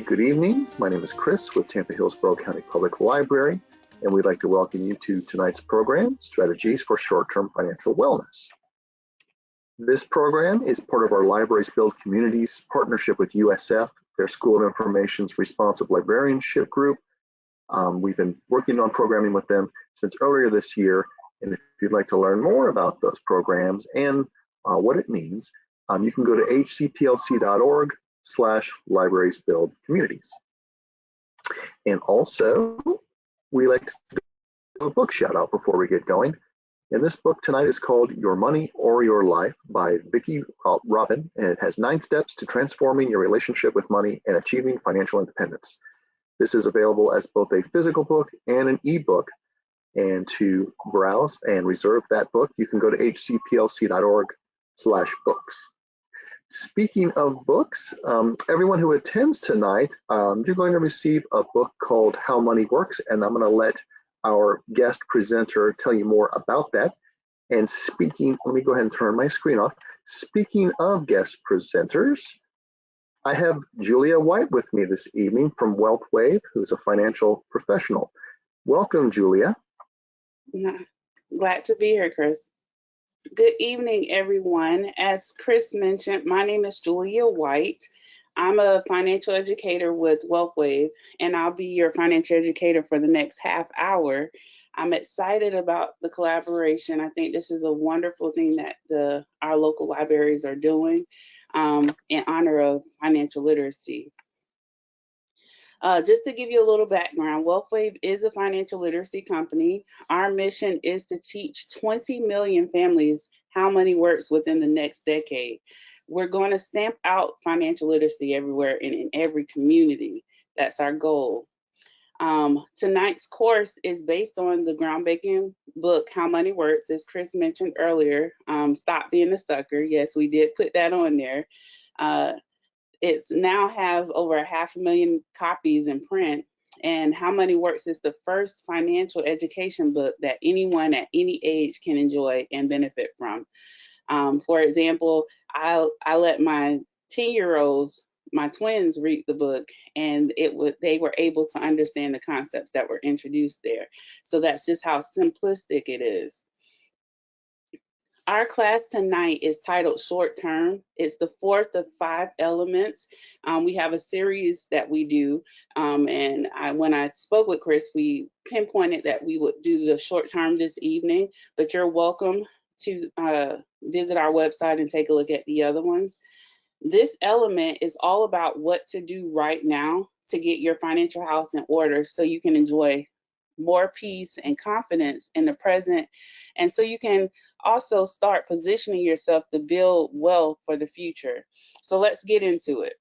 Good evening. My name is Chris with Tampa-Hillsborough County Public Library, and we'd like to welcome you to tonight's program, Strategies for Short-Term Financial Wellness. This program is part of our Libraries Build Communities partnership with USF, their School of Information's Responsive Librarianship group. We've been working on programming with them since earlier this year, and if you'd like to learn more about those programs and what it means, you can go to hcplc.org/librariesbuildcommunities. And also, we like to do a book shout out before we get going. And this book tonight is called Your Money or Your Life by Vicki Robin, and it has 9 steps to transforming your relationship with money and achieving financial independence. This is available as both a physical book and an ebook. And to browse and reserve that book, you can go to hcplc.org/books. Speaking of books, everyone who attends tonight, you're going to receive a book called How Money Works, and I'm going to let our guest presenter tell you more about that. And speaking, let me go ahead and turn my screen off. Speaking of guest presenters, I have Julia White with me this evening from WealthWave, who's a financial professional. Welcome, Julia. Glad to be here, Chris. Good evening, everyone. As Chris mentioned, my name is Julia White. I'm a financial educator with WealthWave, and I'll be your financial educator for the next half hour. I'm excited about the collaboration. I think this is a wonderful thing that our local libraries are doing in honor of financial literacy. Just to give you a little background, WealthWave is a financial literacy company. Our mission is to teach 20 million families how money works within the next decade. We're going to stamp out financial literacy everywhere and in every community. That's our goal. Tonight's course is based on the groundbreaking book, How Money Works, as Chris mentioned earlier. Stop Being a Sucker. Yes, we did put that on there. It's now have over 500,000 copies in print, and How Money Works is the first financial education book that anyone at any age can enjoy and benefit from. For example, I let my 10-year-olds, my twins, read the book, and they were able to understand the concepts that were introduced there. So that's just how simplistic it is. Our class tonight is titled Short Term. It's the 4th of 5 elements. We have a series that we do, and when I spoke with Chris, we pinpointed that we would do the short term this evening, but you're welcome to visit our website and take a look at the other ones. This element is all about what to do right now to get your financial house in order so you can enjoy more peace and confidence in the present, and so you can also start positioning yourself to build wealth for the future. So let's get into it.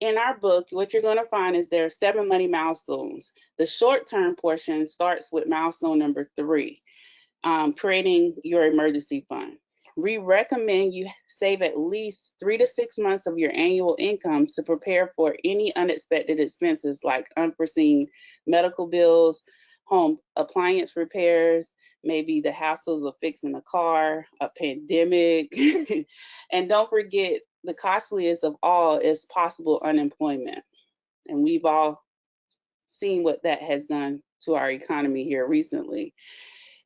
In our book, what you're going to find is there are 7 money milestones. The short-term portion starts with milestone number 3, creating your emergency fund. We recommend you save at least 3 to 6 months of your annual income to prepare for any unexpected expenses like unforeseen medical bills, home appliance repairs, maybe the hassles of fixing a car, a pandemic, and don't forget the costliest of all is possible unemployment. And we've all seen what that has done to our economy here recently.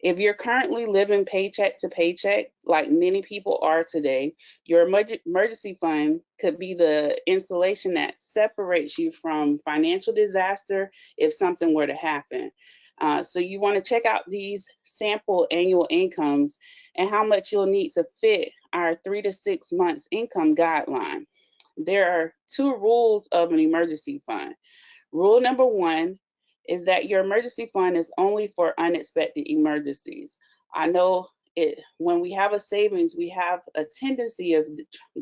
If you're currently living paycheck to paycheck, like many people are today, your emergency fund could be the insulation that separates you from financial disaster if something were to happen. So you want to check out these sample annual incomes and how much you'll need to fit our 3 to 6 months income guideline. There are 2 rules of an emergency fund. Rule number 1 is that your emergency fund is only for unexpected emergencies. I know when we have a savings, we have a tendency of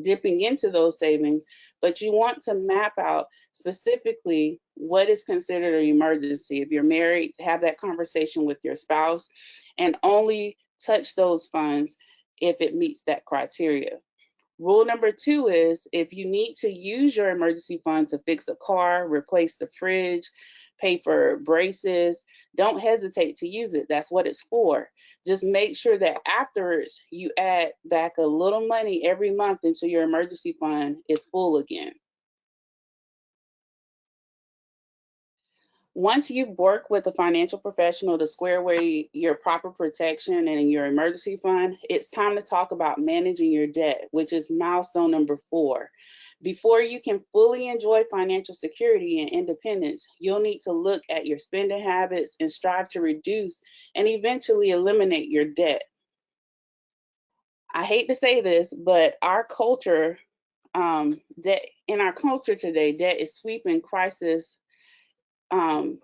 dipping into those savings, but you want to map out specifically what is considered an emergency. If you're married, have that conversation with your spouse and only touch those funds if it meets that criteria. Rule number 2 is if you need to use your emergency fund to fix a car, replace the fridge, pay for braces, don't hesitate to use it. That's what it's for. Just make sure that afterwards you add back a little money every month until your emergency fund is full again. Once you've worked with a financial professional to square away your proper protection and your emergency fund, it's time to talk about managing your debt, which is milestone number 4. Before you can fully enjoy financial security and independence, you'll need to look at your spending habits and strive to reduce and eventually eliminate your debt. I hate to say this, but our culture, debt in our culture today, debt is sweeping crisis um,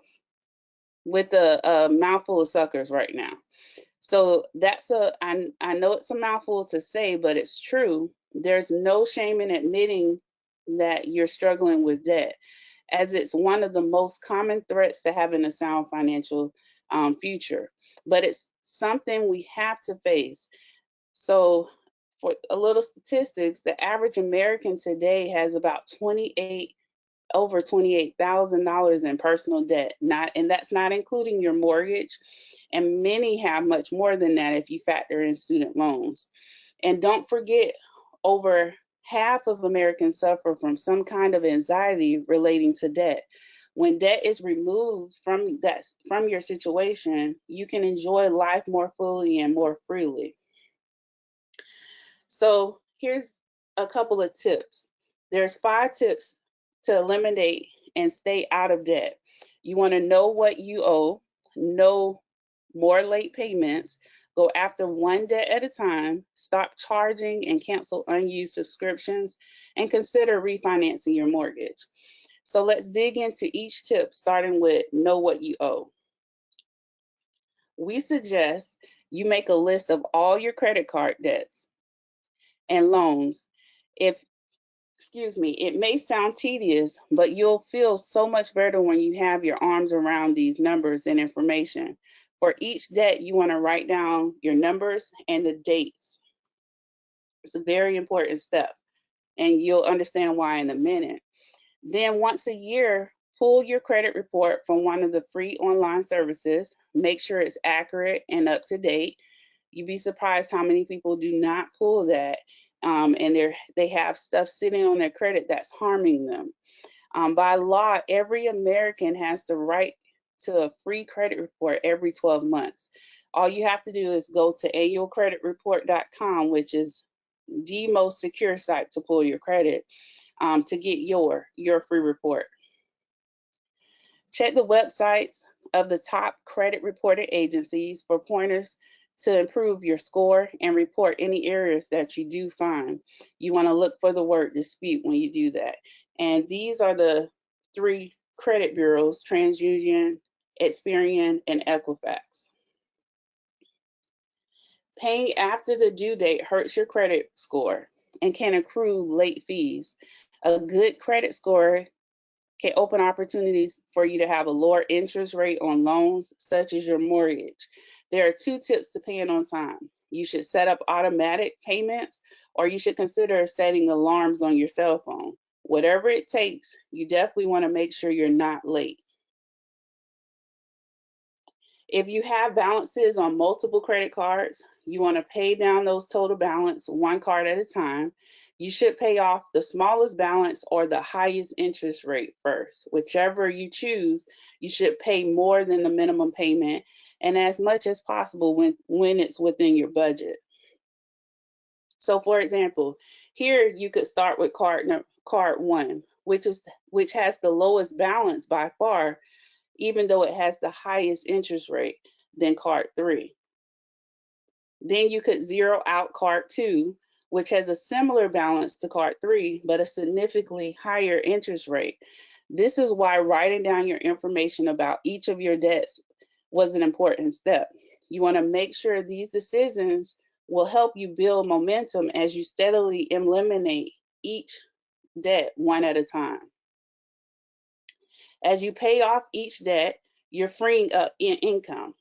with a mouthful of suckers right now. So I know it's a mouthful to say, but it's true. There's no shame in admitting that you're struggling with debt, as it's one of the most common threats to having a sound financial future. But it's something we have to face. So, for a little statistics, the average American today has about over $28,000 in personal debt. And that's not including your mortgage. And many have much more than that if you factor in student loans. And don't forget, over half of Americans suffer from some kind of anxiety relating to debt. When debt is removed from your situation, you can enjoy life more fully and more freely. So here's a couple of tips. There's 5 tips to eliminate and stay out of debt. You want to know what you owe, no more late payments, go after one debt at a time, stop charging and cancel unused subscriptions, and consider refinancing your mortgage. So let's dig into each tip, starting with know what you owe. We suggest you make a list of all your credit card debts and loans. It may sound tedious, but you'll feel so much better when you have your arms around these numbers and information. For each debt, you want to write down your numbers and the dates. It's a very important step, and you'll understand why in a minute. Then, once a year, pull your credit report from one of the free online services. Make sure it's accurate and up to date. You'd be surprised how many people do not pull that, and they have stuff sitting on their credit that's harming them. By law, every American has the right to a free credit report every 12 months. All you have to do is go to annualcreditreport.com, which is the most secure site to pull your credit, to get your free report. Check the websites of the top credit reporting agencies for pointers to improve your score and report any areas that you do find. You want to look for the word dispute when you do that. And these are the 3 credit bureaus: TransUnion, Experian, and Equifax. Paying after the due date hurts your credit score and can accrue late fees. A good credit score can open opportunities for you to have a lower interest rate on loans, such as your mortgage. There are 2 tips to paying on time. You should set up automatic payments, or you should consider setting alarms on your cell phone. Whatever it takes, you definitely want to make sure you're not late. If you have balances on multiple credit cards, you want to pay down those total balance one card at a time. You should pay off the smallest balance or the highest interest rate first. Whichever you choose, you should pay more than the minimum payment and as much as possible when it's within your budget. So for example, here you could start with card 1, which has the lowest balance by far, even though it has the highest interest rate than card 3. Then you could zero out card 2, which has a similar balance to card 3, but a significantly higher interest rate. This is why writing down your information about each of your debts was an important step. You want to make sure these decisions will help you build momentum as you steadily eliminate each debt one at a time. As you pay off each debt, you're freeing up income.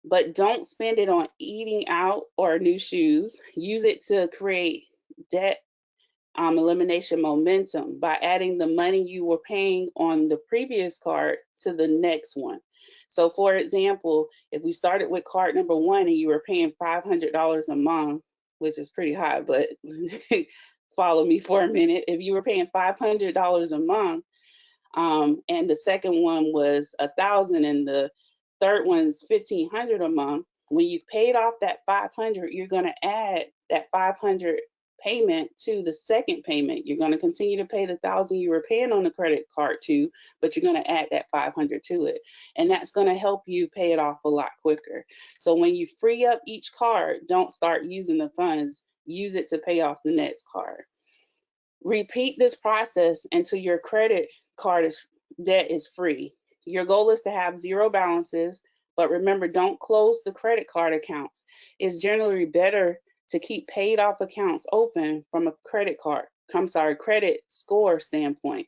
But don't spend it on eating out or new shoes. Use it to create debt elimination momentum by adding the money you were paying on the previous card to the next one. So for example, if we started with card number 1 and you were paying $500 a month, which is pretty high, but follow me for a minute. If you were paying $500 a month, and the second one was $1,000, and the third one's $1,500 a month. When you paid off that $500, you're going to add that $500 payment to the second payment. You're going to continue to pay the $1,000 you were paying on the credit card to, but you're going to add that $500 to it, and that's going to help you pay it off a lot quicker. So when you free up each card, don't start using the funds. Use it to pay off the next card. Repeat this process until your credit card debt is free. Your goal is to have zero balances, but remember, don't close the credit card accounts. It's generally better to keep paid off accounts open from a credit score standpoint.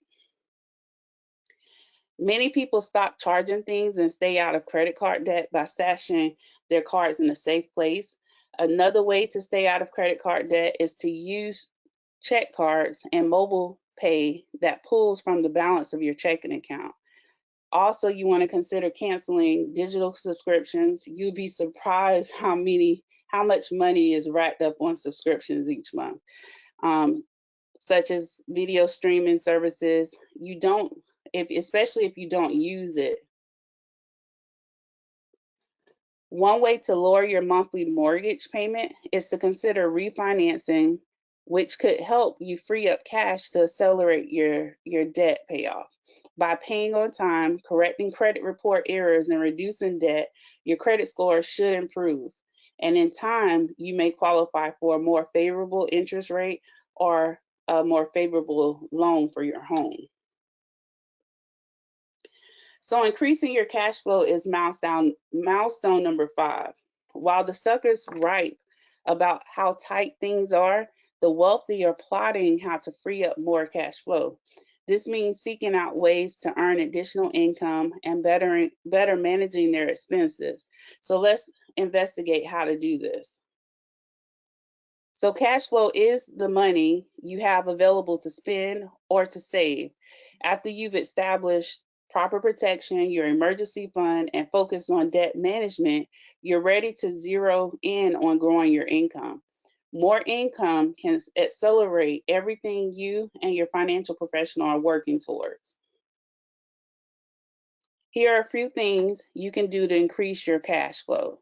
Many people stop charging things and stay out of credit card debt by stashing their cards in a safe place. Another way to stay out of credit card debt is to use check cards and mobile pay that pulls from the balance of your checking account. Also, you want to consider canceling digital subscriptions. You'll be surprised how much money is racked up on subscriptions each month, such as video streaming services. Especially if you don't use it. One way to lower your monthly mortgage payment is to consider refinancing, which could help you free up cash to accelerate your debt payoff. By paying on time, correcting credit report errors, and reducing debt, your credit score should improve. And in time, you may qualify for a more favorable interest rate or a more favorable loan for your home. So increasing your cash flow is milestone number 5. While the suckers ripe about how tight things are, the wealthy are plotting how to free up more cash flow. This means seeking out ways to earn additional income and better managing their expenses. So let's investigate how to do this. So cash flow is the money you have available to spend or to save. After you've established proper protection, your emergency fund, and focused on debt management, you're ready to zero in on growing your income. More income can accelerate everything you and your financial professional are working towards. Here are a few things you can do to increase your cash flow.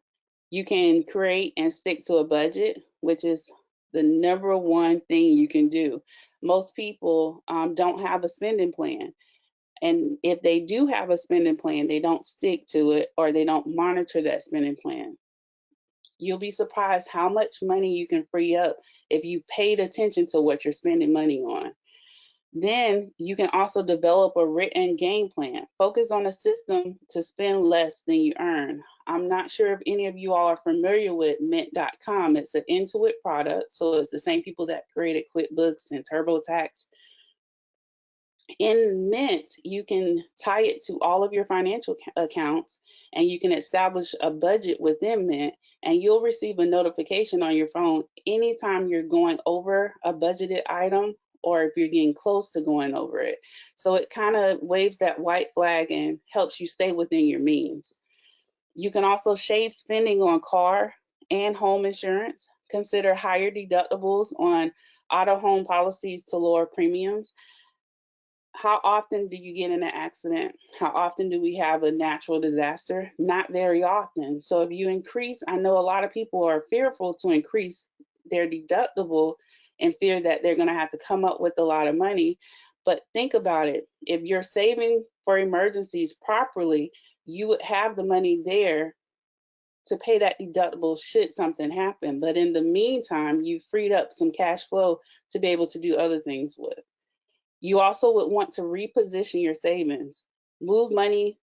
You can create and stick to a budget, which is the number one thing you can do. Most people don't have a spending plan. And if they do have a spending plan, they don't stick to it, or they don't monitor that spending plan. You'll be surprised how much money you can free up if you paid attention to what you're spending money on. Then you can also develop a written game plan. Focus on a system to spend less than you earn. I'm not sure if any of you all are familiar with Mint.com. It's an Intuit product, so it's the same people that created QuickBooks and TurboTax. In Mint, you can tie it to all of your financial accounts, and you can establish a budget within Mint, and you'll receive a notification on your phone anytime you're going over a budgeted item or if you're getting close to going over it. So it kind of waves that white flag and helps you stay within your means. You can also shave spending on car and home insurance. Consider higher deductibles on auto home policies to lower premiums. How often do you get in an accident? How often do we have a natural disaster? Not very often. So if you increase, I know a lot of people are fearful to increase their deductible and fear that they're going to have to come up with a lot of money. But think about it. If you're saving for emergencies properly, you would have the money there to pay that deductible should something happen. But in the meantime, you freed up some cash flow to be able to do other things with. You also would want to reposition your savings. Move money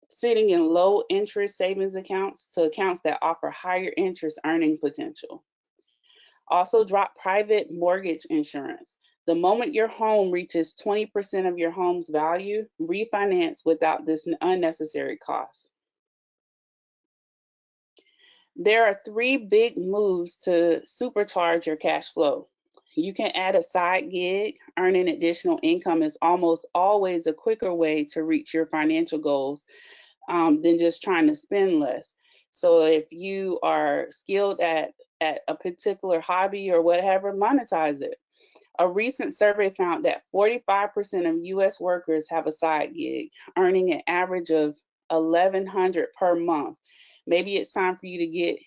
sitting in low interest savings accounts to accounts that offer higher interest earning potential. Also, drop private mortgage insurance. The moment your home reaches 20% of your home's value, refinance without this unnecessary cost. There are 3 big moves to supercharge your cash flow. You can add a side gig. Earning additional income is almost always a quicker way to reach your financial goals than just trying to spend less. So if you are skilled at a particular hobby or whatever, monetize it. A recent survey found that 45% of U.S. workers have a side gig, earning an average of $1,100 per month. Maybe it's time for you to get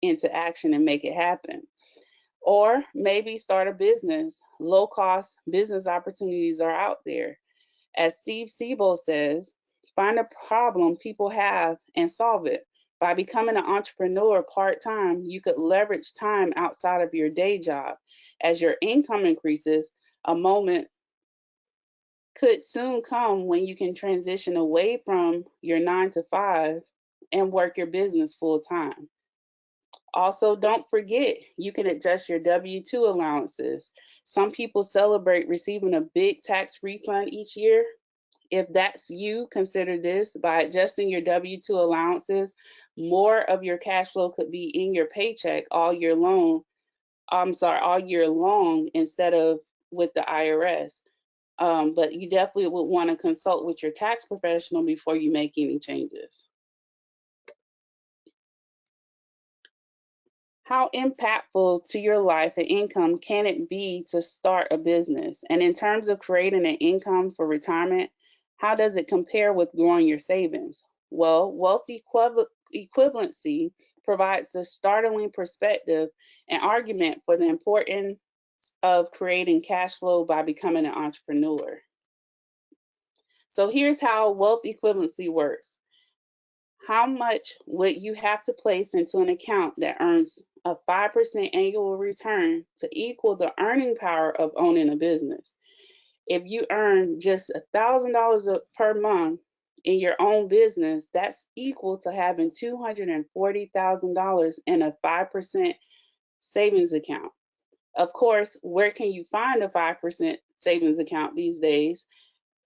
into action and make it happen. Or maybe start a business. Low-cost business opportunities are out there. As Steve Siebold says, find a problem people have and solve it. By becoming an entrepreneur part-time, you could leverage time outside of your day job. As your income increases, a moment could soon come when you can transition away from your 9 to 5 and work your business full-time. Also, don't forget, you can adjust your W-2 allowances. Some people celebrate receiving a big tax refund each year. If that's you, consider this. By adjusting your W-2 allowances, more of your cash flow could be in your paycheck all year long instead of with the IRS. But you definitely would want to consult with your tax professional before you make any changes. How impactful to your life and income can it be to start a business? And in terms of creating an income for retirement, how does it compare with growing your savings? Well, wealth equivalency provides a startling perspective and argument for the importance of creating cash flow by becoming an entrepreneur. So here's how wealth equivalency works. How much would you have to place into an account that earns a 5% annual return to equal the earning power of owning a business? If you earn just $1,000 per month in your own business, that's equal to having $240,000 in a 5% savings account. Of course, where can you find a 5% savings account these days?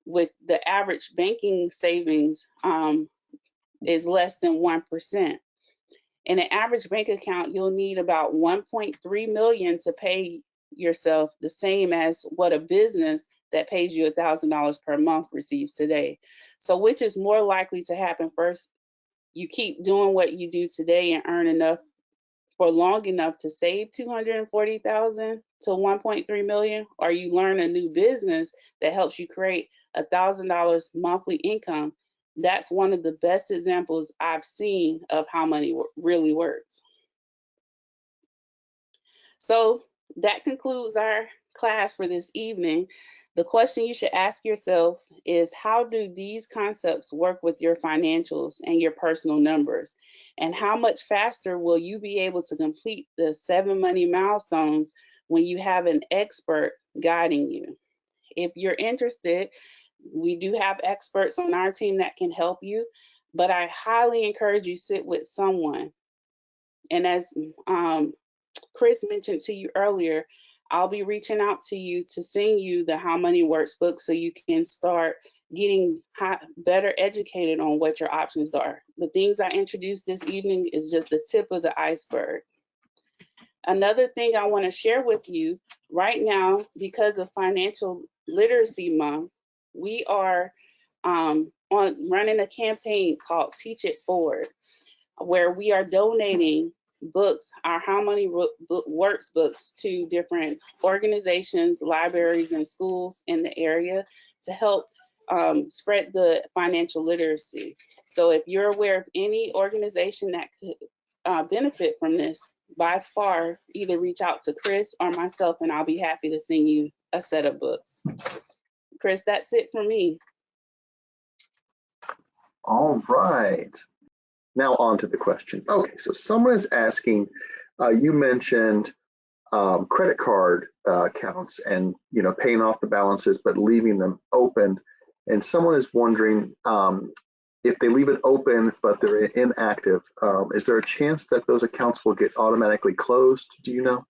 With the average banking savings is less than 1%. In an average bank account, you'll need about 1.3 million to pay yourself the same as what a business that pays you $1,000 per month receives today. So which is more likely to happen first? You keep doing what you do today and earn enough for long enough to save 240,000 to 1.3 million, or you learn a new business that helps you create $1,000 monthly income. That's one of the best examples I've seen of how money really works. So that concludes our class for this evening. The question you should ask yourself is, how do these concepts work with your financials and your personal numbers? And how much faster will you be able to complete the 7 money milestones when you have an expert guiding you? If you're interested, we do have experts on our team that can help you, but I highly encourage you sit with someone. And as Chris mentioned to you earlier, I'll be reaching out to you to send you the How Money Works book so you can start getting better educated on what your options are. The things I introduced this evening is just the tip of the iceberg. Another thing I want to share with you right now, because of Financial Literacy Month, we are running a campaign called Teach It Forward, where we are donating books, our How Money Works books, to different organizations, libraries, and schools in the area to help spread the financial literacy. So if you're aware of any organization that could benefit from this, by far, either reach out to Chris or myself, and I'll be happy to send you a set of books. Chris, that's it for me. All right. Now on to the question. Okay, so someone is asking, you mentioned credit card accounts and paying off the balances but leaving them open, and someone is wondering if they leave it open but they're inactive, is there a chance that those accounts will get automatically closed? Do you know?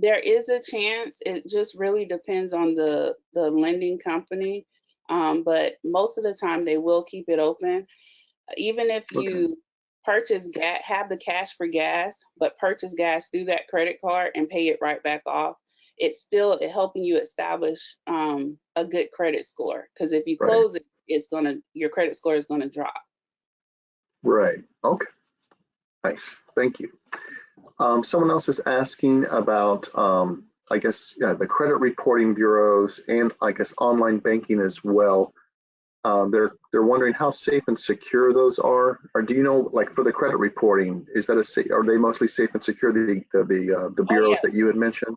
There is a chance. It just really depends on the lending company, but most of the time they will keep it open. Even if you purchase gas, have the cash for gas, but purchase gas through that credit card and pay it right back off, it's still helping you establish a good credit score. Because if you close it, your credit score is gonna drop. Right. Okay. Nice. Thank you. Someone else is asking about I guess, yeah, the credit reporting bureaus and I guess online banking as well. They're wondering how safe and secure those are. Or do you know, like for the credit reporting, is that are they mostly safe and secure, the Oh bureaus yeah, that you had mentioned?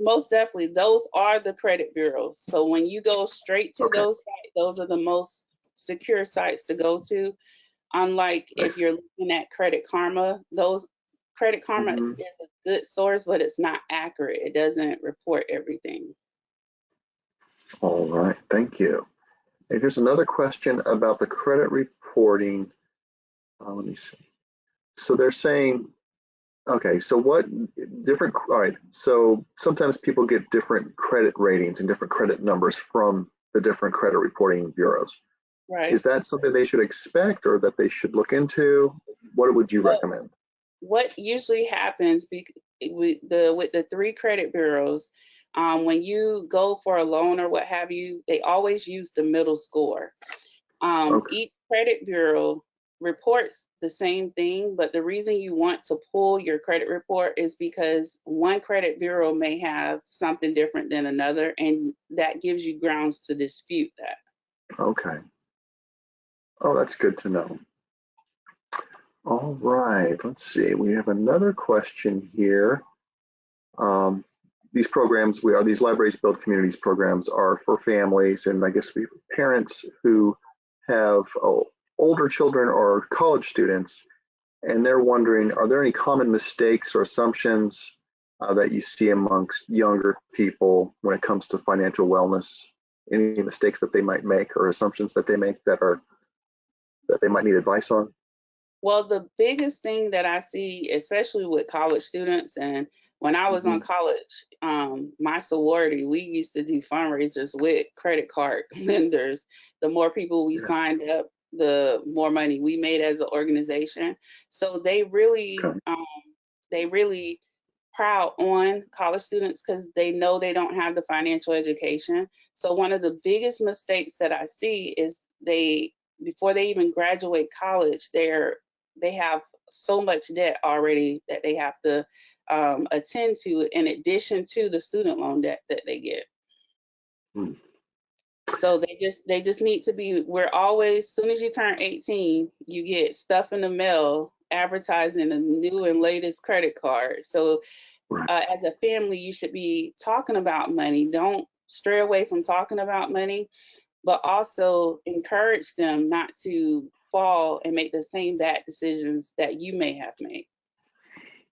most definitely. Those are the credit bureaus. So when you go straight to Okay, those sites, those are the most secure sites to go to. Unlike I if see. you're looking at Credit Karma, those Credit Karma Mhm. is a good source, but it's not accurate. It doesn't report everything. All right, thank you. And here's another question about the credit reporting. Let me see. So they're saying, okay, so what different, all right, so sometimes people get different credit ratings and different credit numbers from the different credit reporting bureaus. Right. Is that something they should expect or that they should look into? What would you Well, recommend? what usually happens with the three credit bureaus, when you go for a loan or what have you, they always use the middle score. Okay, Each credit bureau reports the same thing, but the reason you want to pull your credit report is because one credit bureau may have something different than another, and that gives you grounds to dispute that. okay. Oh, that's good to know. All right, let's see. We have another question here. Um, these programs, these libraries build communities programs are for families and I guess parents who have older children or college students, and they're wondering, are there any common mistakes or assumptions that you see amongst younger people when it comes to financial wellness? Any mistakes that they might make or assumptions that they make that they might need advice on? Well, the biggest thing that I see, especially with college students, and when I was on Mhm. college, my sorority, we used to do fundraisers with credit card lenders. The more people we Yeah. signed up, the more money we made as an organization. So Okay. they really proud on college students because they know they don't have the financial education. So one of the biggest mistakes that I see is before they even graduate college, they have so much debt already that they have to attend to in addition to the student loan debt that they get. Hmm. So they just need to be, we're always, as soon as you turn 18, you get stuff in the mail advertising a new and latest credit card. So Right. as a family, you should be talking about money. Don't stray away from talking about money, but also encourage them not to fall and make the same bad decisions that you may have made.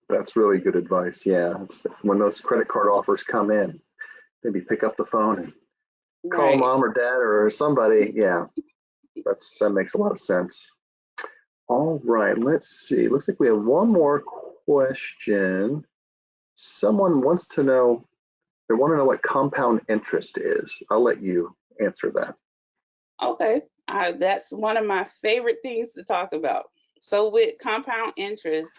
That's really good advice. Yeah. It's when those credit card offers come in, maybe pick up the phone and call Right. mom or dad or somebody. Yeah. That makes a lot of sense. All right, let's see. Looks like we have one more question. Someone wants to know, they want to know what compound interest is. I'll let you answer that. Okay. That's one of my favorite things to talk about. So with compound interest,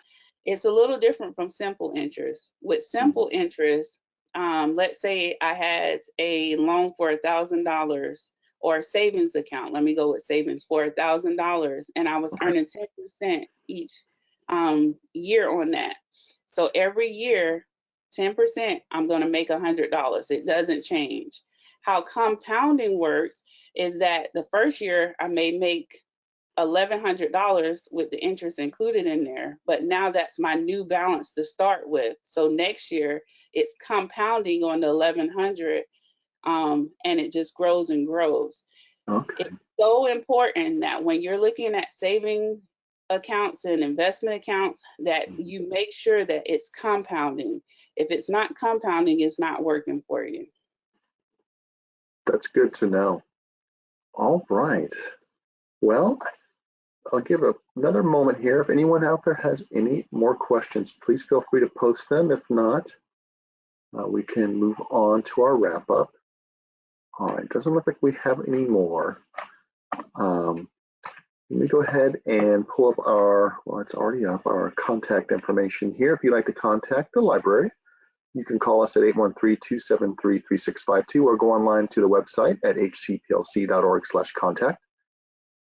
it's a little different from simple interest. With Mhm. simple interest, let's say I had a loan for $1,000 or a savings account. Let me go with savings for $1,000, and I was Okay. earning 10% each year on that. So every year, 10%, I'm going to make $100. It doesn't change. How compounding works is that the first year I may make $1,100 with the interest included in there, but now that's my new balance to start with. So next year it's compounding on the 1,100, and it just grows and grows. Okay. It's so important that when you're looking at saving accounts and investment accounts, that Mhm. you make sure that it's compounding. If it's not compounding, it's not working for you. That's good to know. All right. Well, I'll give another moment here. If anyone out there has any more questions, please feel free to post them. If not, we can move on to our wrap up. All right, doesn't look like we have any more. Um, Let me go ahead and pull up well, it's already up, our contact information here. If you'd like to contact the library, you can call us at 813-273-3652 or go online to the website at hcplc.org/contact.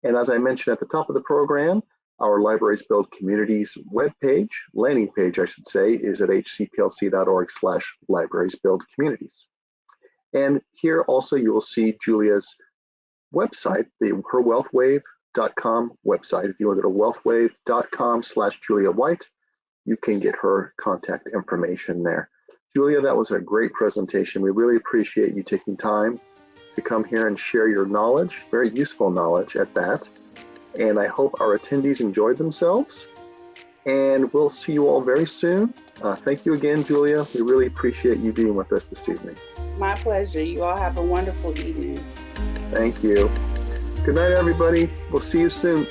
And as I mentioned at the top of the program, Our Libraries Build Communities webpage, landing page, I should say, is at hcplc.org/librariesbuildcommunities. And here also you will see Julia's website, her WealthWave.com website. If you want to go to wealthwave.com/Julia White, you can get her contact information there. Julia, that was a great presentation. We really appreciate you taking time to come here and share your knowledge, very useful knowledge at that. And I hope our attendees enjoyed themselves. And we'll see you all very soon. Thank you again, Julia. We really appreciate you being with us this evening. My pleasure. You all have a wonderful evening. Thank you. Good night, everybody. We'll see you soon.